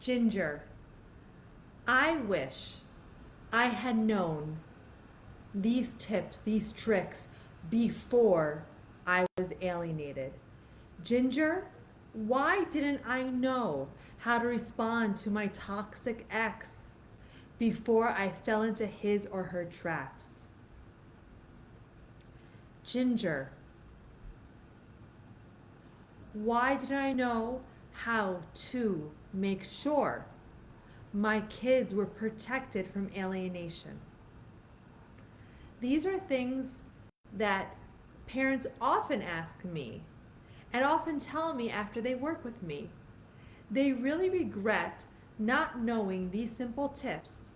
Ginger, I wish I had known these tips, these tricks before I was alienated. Ginger, why didn't I know how to respond to my toxic ex before I fell into his or her traps? Ginger, why didn't I know how to make sure my kids were protected from alienation? These are things that parents often ask me and often tell me after they work with me. They really regret not knowing these simple tips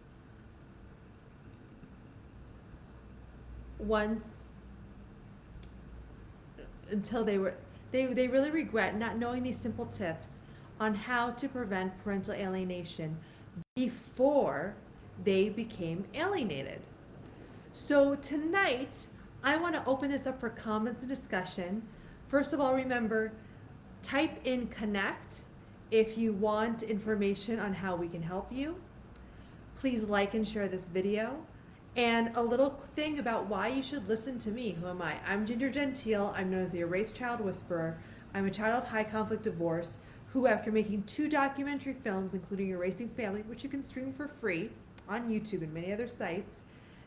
once until they really regret not knowing these simple tips on how to prevent parental alienation before they became alienated. So tonight, I want to open this up for comments and discussion. First of all, remember, type in connect if you want information on how we can help you. Please like and share this video. And a little thing about why you should listen to me. Who am I? I'm Ginger Gentile. I'm known as the Erased Child Whisperer. I'm a child of high conflict divorce who, after making 2 documentary films, including Erasing Family, which you can stream for free on YouTube and many other sites,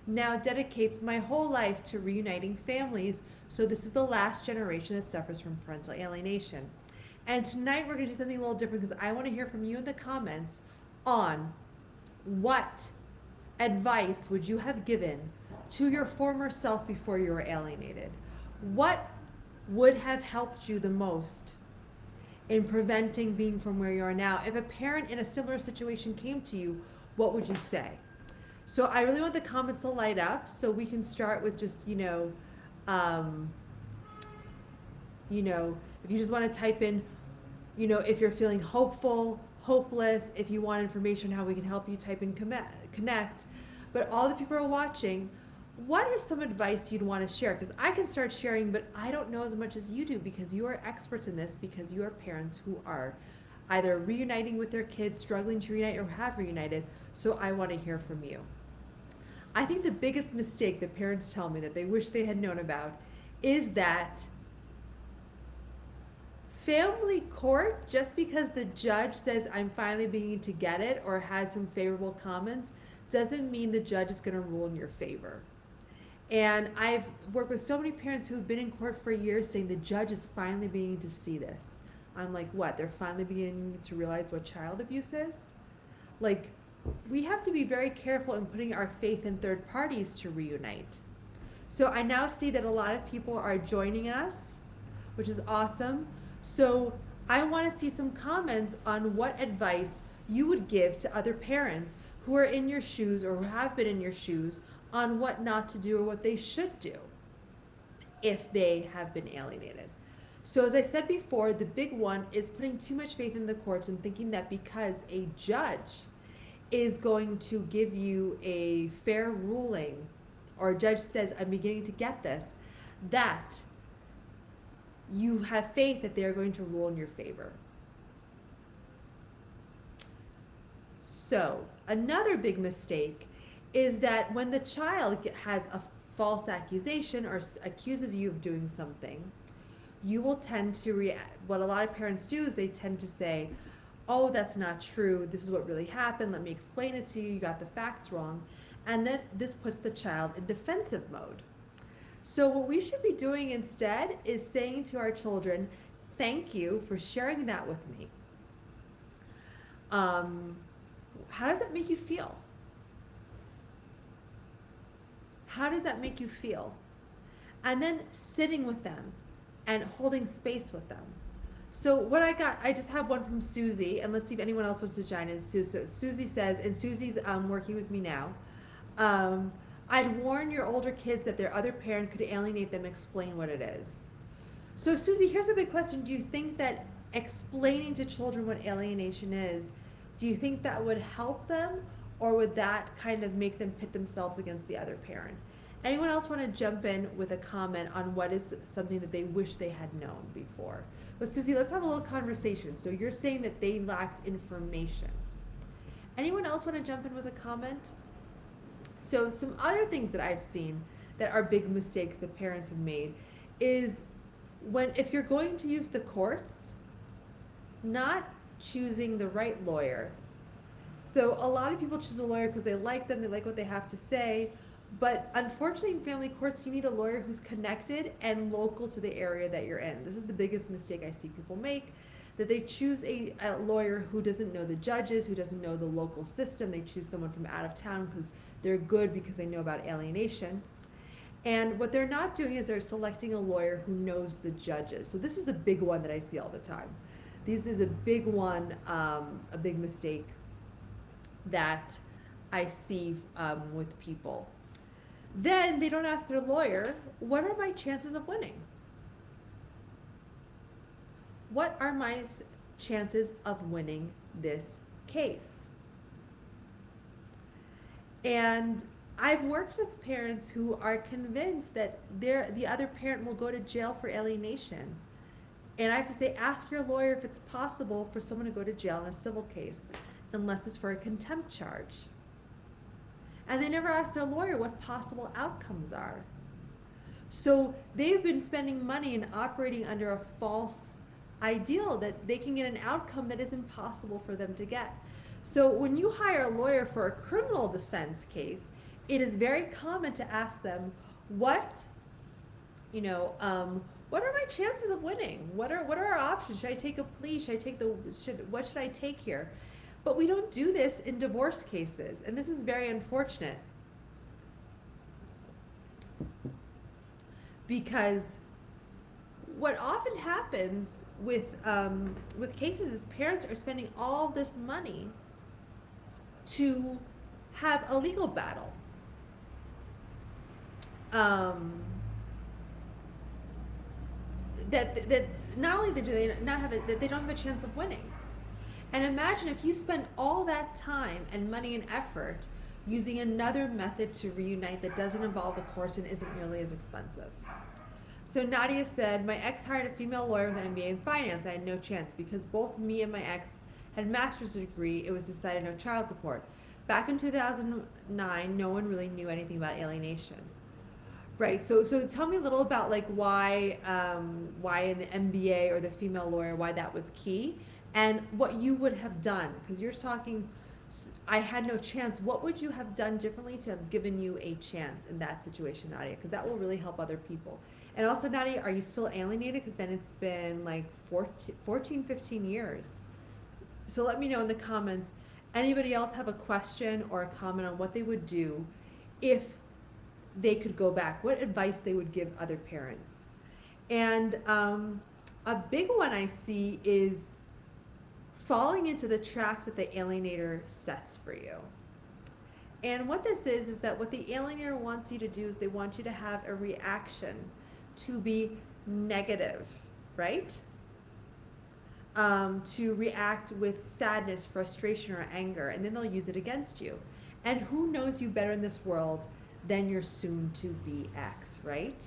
now dedicates my whole life to reuniting families. So this is the last generation that suffers from parental alienation. And tonight we're going to do something a little different because I want to hear from you in the comments on what advice would you have given to your former self before you were alienated? What would have helped you the most in preventing being from where you are now? If a parent in a similar situation came to you, what would you say? So I really want the comments to light up so we can start with just, if you just want to type in, if you're feeling hopeful, hopeless, if you want information on how we can help you, type in connect. But all the people who are watching, what is some advice you'd want to share? Because I can start sharing, but I don't know as much as you do because you are experts in this, because you are parents who are either reuniting with their kids, struggling to reunite, or have reunited. So I want to hear from you. I think the biggest mistake that parents tell me that they wish they had known about is that family court, just because the judge says I'm finally beginning to get it or has some favorable comments, doesn't mean the judge is going to rule in your favor. And I've worked with so many parents who've been in court for years saying the judge is finally beginning to see this. I'm like, what? They're finally beginning to realize what child abuse is? Like, we have to be very careful in putting our faith in third parties to reunite. So I now see that a lot of people are joining us, which is awesome. So I want to see some comments on what advice you would give to other parents who are in your shoes or who have been in your shoes on what not to do or what they should do if they have been alienated. So as I said before, the big one is putting too much faith in the courts and thinking that because a judge is going to give you a fair ruling, or a judge says, I'm beginning to get this, that you have faith that they're going to rule in your favor. So another big mistake is that when the child has a false accusation or accuses you of doing something, you will tend to react. What a lot of parents do is they tend to say, oh, that's not true. This is what really happened. Let me explain it to you. You got the facts wrong. And then this puts the child in defensive mode. So what we should be doing instead is saying to our children, thank you for sharing that with me. How does that make you feel? How does that make you feel? And then sitting with them and holding space with them. So what I just have one from Susie, and let's see if anyone else wants to chime in. So Susie says, and Susie's working with me now, I'd warn your older kids that their other parent could alienate them, explain what it is. So Susie, here's a big question. Do you think that explaining to children what alienation is, do you think that would help them, or would that kind of make them pit themselves against the other parent? Anyone else want to jump in with a comment on what is something that they wish they had known before? But Susie, let's have a little conversation. So you're saying that they lacked information. Anyone else want to jump in with a comment? So some other things that I've seen that are big mistakes that parents have made is if you're going to use the courts, not choosing the right lawyer. So a lot of people choose a lawyer because they like them, they like what they have to say. But unfortunately, in family courts, you need a lawyer who's connected and local to the area that you're in. This is the biggest mistake I see people make, that they choose a lawyer who doesn't know the judges, who doesn't know the local system. They choose someone from out of town because they're good because they know about alienation. And what they're not doing is they're selecting a lawyer who knows the judges. So this is a big one that I see all the time. This is a big one, a big mistake that I see with people. Then they don't ask their lawyer, what are my chances of winning? What are my chances of winning this case? And I've worked with parents who are convinced that the other parent will go to jail for alienation. And I have to say, ask your lawyer if it's possible for someone to go to jail in a civil case, unless it's for a contempt charge. And they never ask their lawyer what possible outcomes are. So they've been spending money and operating under a false ideal that they can get an outcome that is impossible for them to get. So when you hire a lawyer for a criminal defense case, it is very common to ask them, what are my chances of winning? What are our options? Should I take a plea? What should I take here? But we don't do this in divorce cases, and this is very unfortunate. Because what often happens with cases is parents are spending all this money to have a legal battle. That not only do they not have that they don't have a chance of winning. And imagine if you spend all that time and money and effort using another method to reunite that doesn't involve the courts and isn't nearly as expensive. So Nadia said, my ex hired a female lawyer with an MBA in finance. I had no chance because both me and my ex had a master's degree. It was decided no child support. Back in 2009, no one really knew anything about alienation. Right. So tell me a little about like why an MBA or the female lawyer, why that was key, and what you would have done, because you're talking, I had no chance. What would you have done differently to have given you a chance in that situation, Nadia? Because that will really help other people. And also, Nadia, are you still alienated? Because then it's been like 14, 15 years. So let me know in the comments. Anybody else have a question or a comment on what they would do if they could go back? What advice they would give other parents? And a big one I see is falling into the traps that the alienator sets for you. And what this is that what the alienator wants you to do is they want you to have a reaction to be negative, right? To react with sadness, frustration, or anger, and then they'll use it against you. And who knows you better in this world than your soon-to-be ex, right?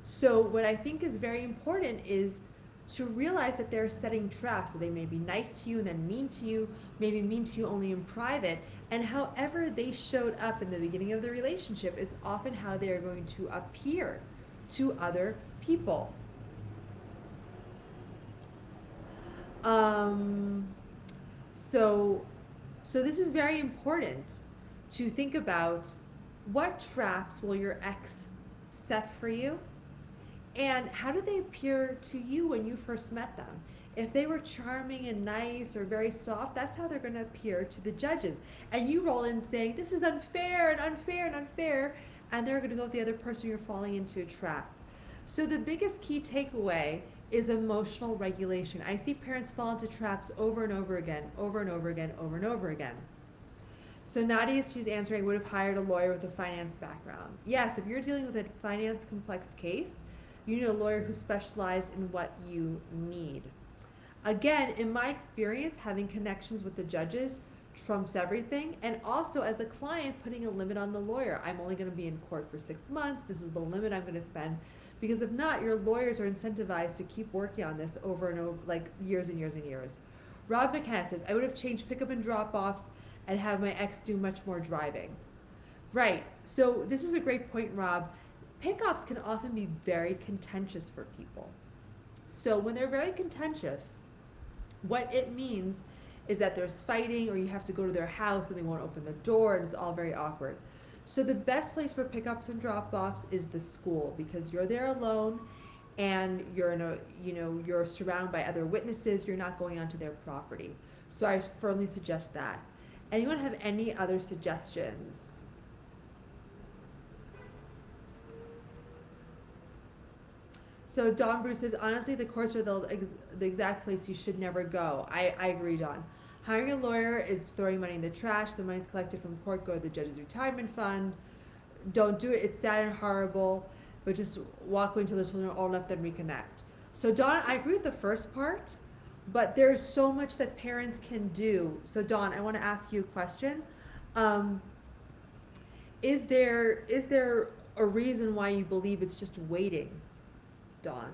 So what I think is very important is to realize that they're setting traps. So they may be nice to you and then mean to you, maybe mean to you only in private, and however they showed up in the beginning of the relationship is often how they are going to appear to other people. So this is very important to think about what traps will your ex set for you, and how did they appear to you when you first met them? If they were charming and nice or very soft, that's how they're going to appear to the judges. And you roll in saying, this is unfair and unfair and unfair, and they're going to go with the other person. You're falling into a trap. So the biggest key takeaway is emotional regulation. I see parents fall into traps over and over again, over and over again, over and over again. So Nadia, she's answering, would have hired a lawyer with a finance background. Yes, if you're dealing with a finance complex case, you need a lawyer who specializes in what you need. Again, in my experience, having connections with the judges trumps everything. And also as a client, putting a limit on the lawyer. I'm only going to be in court for 6 months. This is the limit I'm going to spend. Because if not, your lawyers are incentivized to keep working on this over and over, like years and years and years. Rob McKenna says, I would have changed pickup and drop-offs I'd have my ex do much more driving. Right. So this is a great point, Rob. Pickoffs can often be very contentious for people. So when they're very contentious, what it means is that there's fighting, or you have to go to their house and they won't open the door, and it's all very awkward. So the best place for pickups and drop-offs is the school, because you're there alone and you're in a, you're surrounded by other witnesses, you're not going onto their property. So I firmly suggest that. Anyone have any other suggestions? So Don Bruce says, honestly, the courts are the exact place you should never go. I agree, Don. Hiring a lawyer is throwing money in the trash. The money's collected from court go to the judge's retirement fund. Don't do it. It's sad and horrible. But just walk away until the children are old enough, then reconnect. So Don, I agree with the first part, but there's so much that parents can do. So Don, I want to ask you a question. Is there a reason why you believe it's just waiting, Dawn?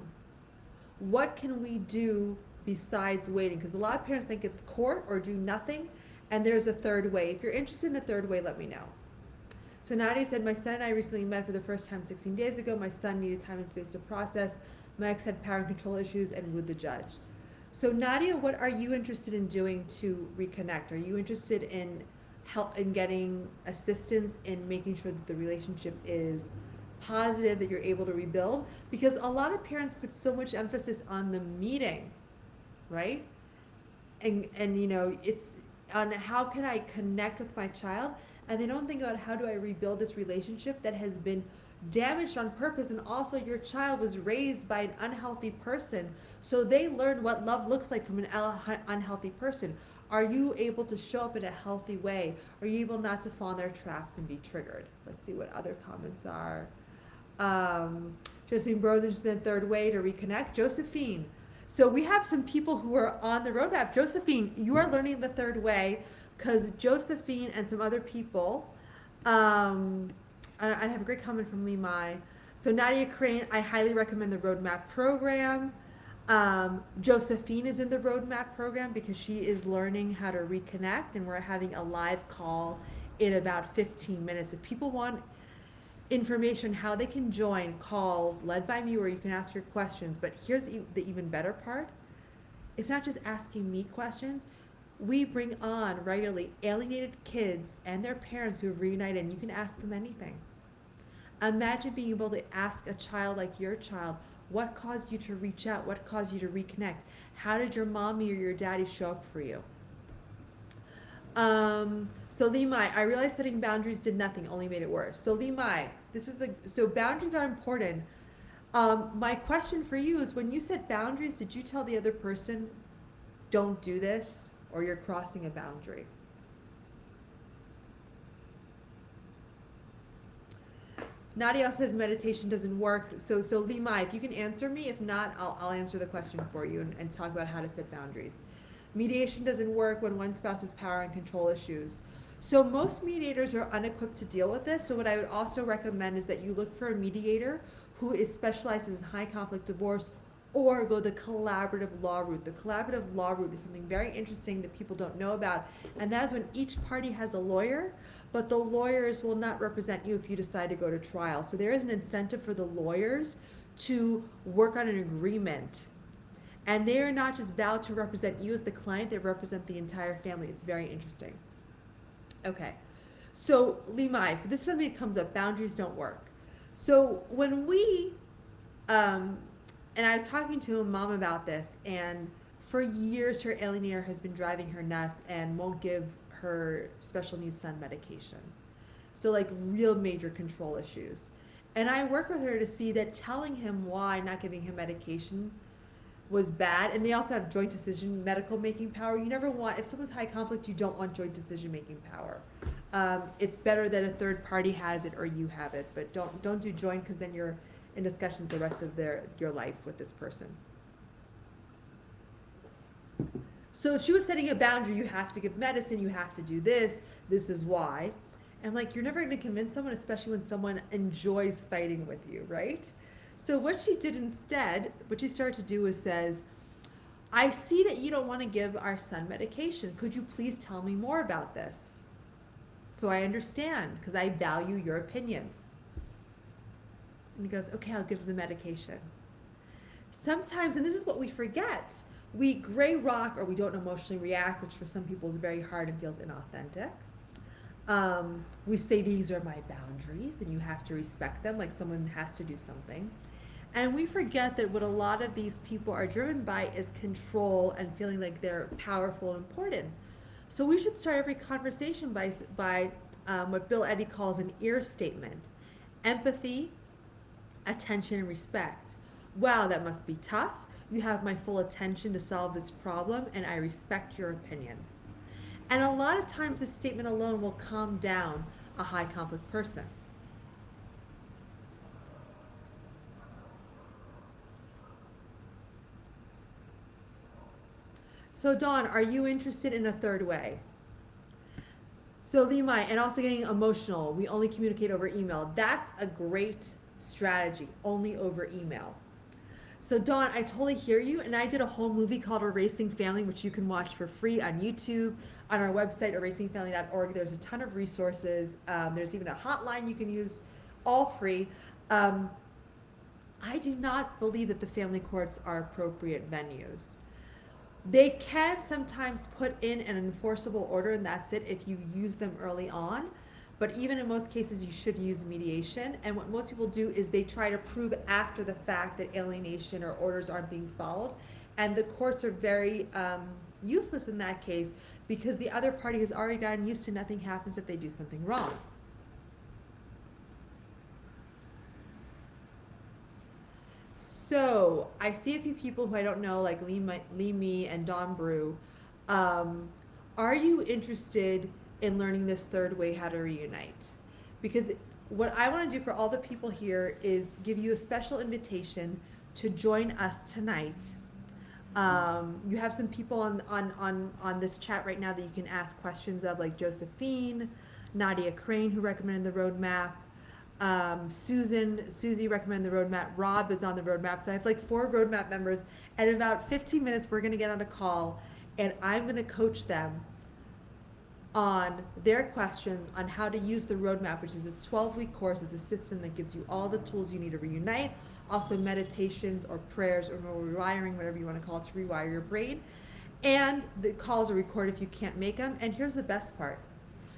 What can we do besides waiting? Because a lot of parents think it's court or do nothing, and there's a third way. If you're interested in the third way, let me know. So Nadia said, my son and I recently met for the first time 16 days ago. My son needed time and space to process. My ex had power and control issues and with the judge. So Nadia, what are you interested in doing to reconnect? Are you interested in help in getting assistance in making sure that the relationship is positive, that you're able to rebuild? Because a lot of parents put so much emphasis on the meeting, right? And it's on how can I connect with my child, and they don't think about how do I rebuild this relationship that has been damaged on purpose. And also your child was raised by an unhealthy person, so they learn what love looks like from an unhealthy person. Are you able to show up in a healthy way? Are you able not to fall in their traps and be triggered? Let's see what other comments are. Josephine Bros interested in third way to reconnect. Josephine. So we have some people who are on the roadmap. Josephine, you are learning the third way because Josephine and some other people, I have a great comment from Lee Mai. So Nadia Crane, I highly recommend the roadmap program. Josephine is in the roadmap program because she is learning how to reconnect, and we're having a live call in about 15 minutes. If people want information how they can join calls led by me where you can ask your questions, but here's the even better part. It's not just asking me questions. We bring on regularly alienated kids and their parents who have reunited, and you can ask them anything. Imagine being able to ask a child like your child, what caused you to reach out? What caused you to reconnect? How did your mommy or your daddy show up for you? So Limai, I realized setting boundaries did nothing, only made it worse. So Limai, so boundaries are important. My question for you is, when you set boundaries, did you tell the other person, don't do this, or you're crossing a boundary? Nadia says meditation doesn't work. So Limai, if you can answer me, if not, I'll answer the question for you and talk about how to set boundaries. Mediation doesn't work when one spouse has power and control issues. So most mediators are unequipped to deal with this. So what I would also recommend is that you look for a mediator who specializes in high conflict divorce, or go the collaborative law route. The collaborative law route is something very interesting that people don't know about, and that is when each party has a lawyer, but the lawyers will not represent you if you decide to go to trial. So there is an incentive for the lawyers to work on an agreement. And they are not just vowed to represent you as the client, they represent the entire family. It's very interesting. Okay, so Limai, so this is something that comes up, boundaries don't work. So when and I was talking to a mom about this, and for years her alienator has been driving her nuts and won't give her special needs son medication. So like real major control issues. And I work with her to see that telling him why not giving him medication was bad. And they also have joint decision medical making power. You never want, if someone's high conflict, you don't want joint decision making power. It's better that a third party has it or you have it, but don't do joint, because then you're in discussions the rest of your life with this person. So she was setting a boundary. You have to give medicine, you have to do this is why. And like, you're never going to convince someone, especially when someone enjoys fighting with you, right? So what she did instead, what she started to do is says, I see that you don't want to give our son medication. Could you please tell me more about this? So I understand because I value your opinion. And he goes, okay, I'll give the medication. Sometimes, and this is what we forget, we gray rock or we don't emotionally react, which for some people is very hard and feels inauthentic. We say these are my boundaries and you have to respect them, like someone has to do something. And we forget that what a lot of these people are driven by is control and feeling like they're powerful and important. So we should start every conversation by what Bill Eddy calls an ear statement: empathy, attention, and respect. Wow, that must be tough. You have my full attention to solve this problem, and I respect your opinion. And a lot of times, this statement alone will calm down a high conflict person. So, Dawn, are you interested in a third way? So, Limai, and also getting emotional. We only communicate over email. That's a great strategy, only over email. So, Dawn, I totally hear you. And I did a whole movie called Erasing Family, which you can watch for free on YouTube, on our website, erasingfamily.org. There's a ton of resources. There's even a hotline you can use, all free. I do not believe that the family courts are appropriate venues. They can sometimes put in an enforceable order, and that's it if you use them early on. But even in most cases, you should use mediation. And what most people do is they try to prove after the fact that alienation or orders aren't being followed. And the courts are very useless in that case because the other party has already gotten used to nothing happens if they do something wrong. So I see a few people who I don't know, like Lee Me and Don Brew. Are you interested in learning this third way, how to reunite? Because what I want to do for all the people here is give you a special invitation to join us tonight. You have some people on this chat right now that you can ask questions of, like Josephine, Nadia Crane, who recommended the roadmap. Susie recommended the roadmap. Rob is on the roadmap. So I have like 4 roadmap members. And in about 15 minutes, we're going to get on a call and I'm going to coach them on their questions on how to use the roadmap, which is a 12-week course. It's a system that gives you all the tools you need to reunite, also meditations or prayers or rewiring, whatever you want to call it, to rewire your brain. And the calls are recorded if you can't make them. And here's the best part.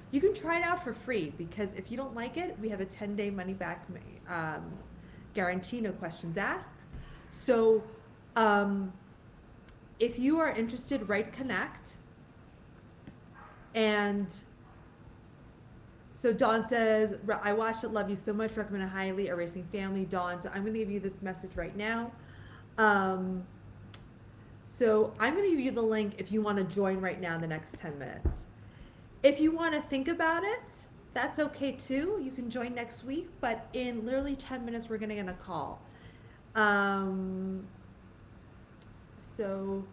You can try it out for free because if you don't like it, we have a 10-day money-back guarantee, no questions asked. So if you are interested, write connect. And so Dawn says, I watched it, love you so much, recommend it highly, Erasing Family. Dawn, so I'm going to give you this message right now. So I'm going to give you the link if you want to join right now in the next 10 minutes. If you want to think about it, that's okay too. You can join next week, but in literally 10 minutes, we're going to get a call. So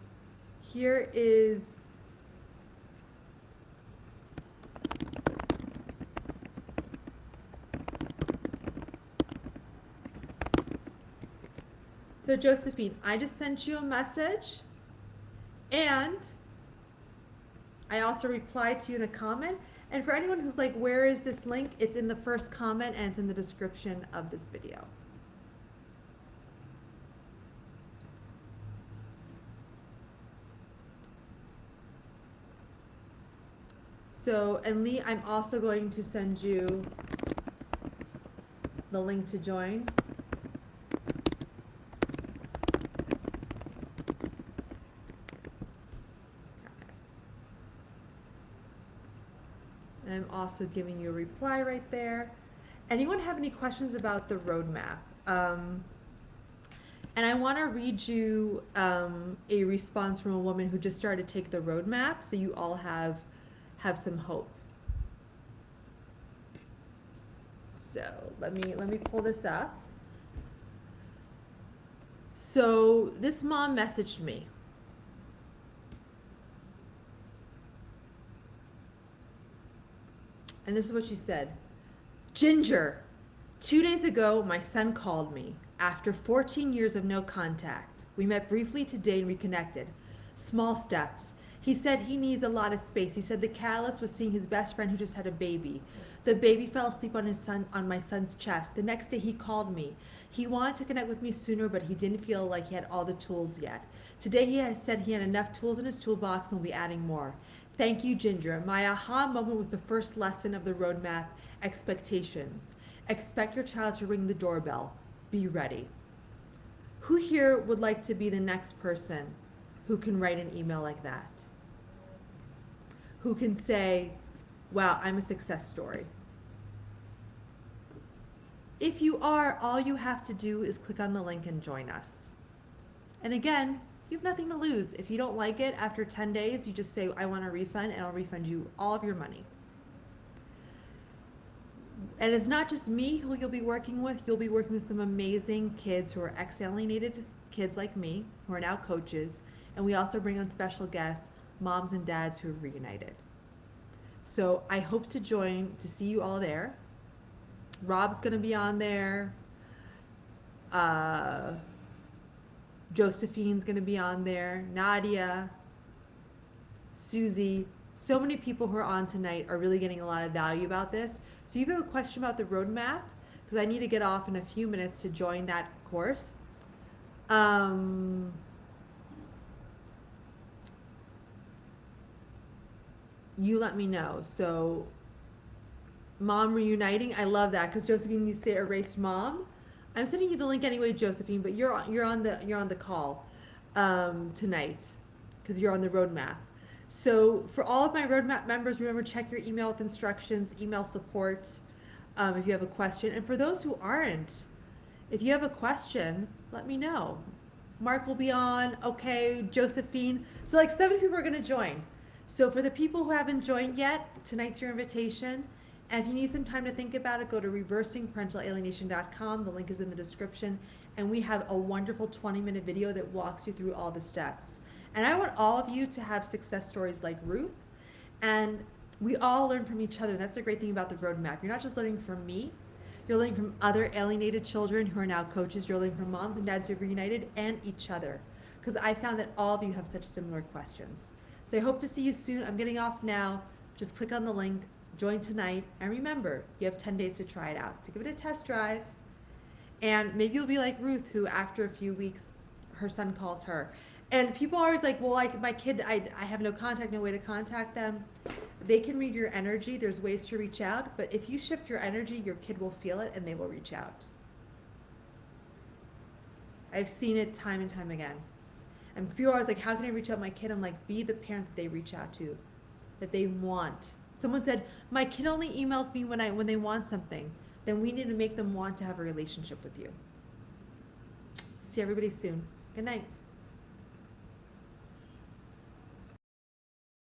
here is... So Josephine, I just sent you a message and I also replied to you in a comment. And for anyone who's like, where is this link? It's in the first comment and it's in the description of this video. So, and Lee, I'm also going to send you the link to join. And I'm also giving you a reply right there. Anyone have any questions about the roadmap? And I want to read you a response from a woman who just started to take the roadmap, so you all have some hope. So let me pull this up. So this mom messaged me. And this is what she said. Ginger, 2 days ago, my son called me. After 14 years of no contact, we met briefly today and reconnected. Small steps. He said he needs a lot of space. He said the catalyst was seeing his best friend who just had a baby. The baby fell asleep on my son's chest. The next day he called me. He wanted to connect with me sooner, but he didn't feel like he had all the tools yet. Today he has said he had enough tools in his toolbox and will be adding more. Thank you, Ginger. My aha moment was the first lesson of the roadmap, expectations. Expect your child to ring the doorbell. Be ready. Who here would like to be the next person who can write an email like that? Who can say, wow, I'm a success story? If you are, all you have to do is click on the link and join us. And again, you have nothing to lose. If you don't like it after 10 days, you just say, I want a refund, and I'll refund you all of your money. And it's not just me who you'll be working with. You'll be working with some amazing kids who are ex-alienated kids like me, who are now coaches. And we also bring on special guests, moms and dads who have reunited. So I hope to see you all there. Rob's going to be on there. Josephine's going to be on there. Nadia, Susie. So many people who are on tonight are really getting a lot of value about this. So if you have a question about the roadmap, because I need to get off in a few minutes to join that course. You let me know. So mom reuniting, I love that, because Josephine, you say erased mom. I'm sending you the link anyway, Josephine, but you're on the call tonight because you're on the roadmap. So for all of my roadmap members, remember, check your email with instructions, email support if you have a question. And for those who aren't, if you have a question, let me know. Mark will be on. Okay, Josephine. So like 7 people are going to join. So for the people who haven't joined yet, tonight's your invitation. And if you need some time to think about it, go to reversingparentalalienation.com. The link is in the description. And we have a wonderful 20-minute video that walks you through all the steps. And I want all of you to have success stories like Ruth. And we all learn from each other. And that's the great thing about the roadmap. You're not just learning from me. You're learning from other alienated children who are now coaches. You're learning from moms and dads who have reunited and each other. Because I found that all of you have such similar questions. So I hope to see you soon. I'm getting off now. Just click on the link. Join tonight, and remember, you have 10 days to try it out, to give it a test drive. And maybe you'll be like Ruth, who after a few weeks, her son calls her. And people are always like, well, like my kid, I have no contact, no way to contact them. They can read your energy. There's ways to reach out. But if you shift your energy, your kid will feel it, and they will reach out. I've seen it time and time again. And people are always like, how can I reach out to my kid? I'm like, be the parent that they reach out to, that they want. Someone said, my kid only emails me when they want something. Then we need to make them want to have a relationship with you. See everybody soon. Good night.